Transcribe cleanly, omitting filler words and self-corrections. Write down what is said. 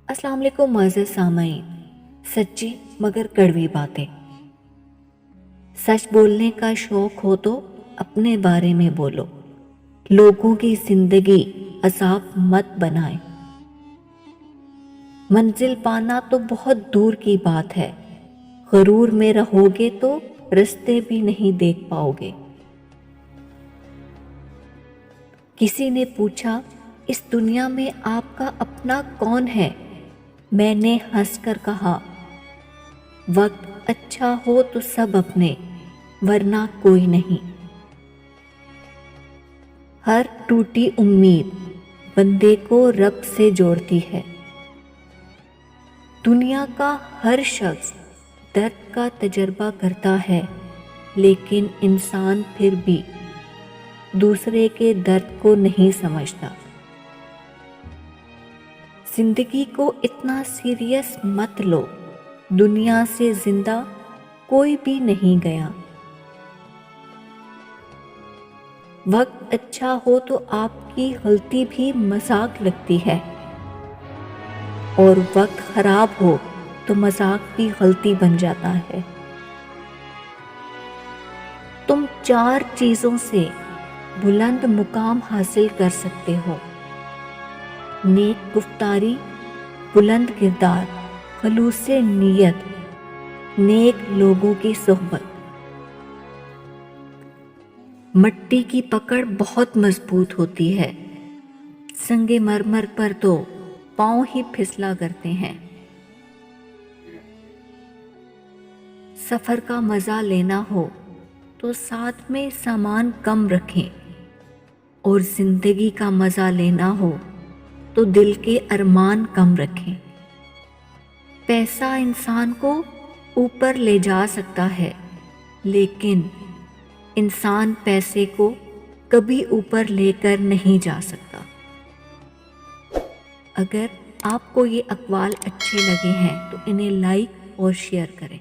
السلام علیکم معزز سامعین، سچی مگر کڑوی باتیں۔ سچ بولنے کا شوق ہو تو اپنے بارے میں بولو، لوگوں کی زندگی عذاب مت بنائے۔ منزل پانا تو بہت دور کی بات ہے، غرور میں رہو گے تو رستے بھی نہیں دیکھ پاؤ گے۔ کسی نے پوچھا اس دنیا میں آپ کا اپنا کون ہے؟ میں نے ہنس کر کہا، وقت اچھا ہو تو سب اپنے، ورنہ کوئی نہیں۔ ہر ٹوٹی امید بندے کو رب سے جوڑتی ہے۔ دنیا کا ہر شخص درد کا تجربہ کرتا ہے، لیکن انسان پھر بھی دوسرے کے درد کو نہیں سمجھتا۔ زندگی کو اتنا سیریس مت لو، دنیا سے زندہ کوئی بھی نہیں گیا۔ وقت اچھا ہو تو آپ کی غلطی بھی مذاق لگتی ہے، اور وقت خراب ہو تو مذاق بھی غلطی بن جاتا ہے۔ تم 4 چیزوں سے بلند مقام حاصل کر سکتے ہو: نیک گفتاری، بلند کردار، خلوص نیت، نیک لوگوں کی صحبت۔ مٹی کی پکڑ بہت مضبوط ہوتی ہے، سنگ مرمر پر تو پاؤں ہی پھسلا کرتے ہیں۔ سفر کا مزہ لینا ہو تو ساتھ میں سامان کم رکھیں، اور زندگی کا مزہ لینا ہو تو دل کے ارمان کم رکھیں۔ پیسہ انسان کو اوپر لے جا سکتا ہے، لیکن انسان پیسے کو کبھی اوپر لے کر نہیں جا سکتا۔ اگر آپ کو یہ اقوال اچھے لگے ہیں تو انہیں لائک اور شیئر کریں۔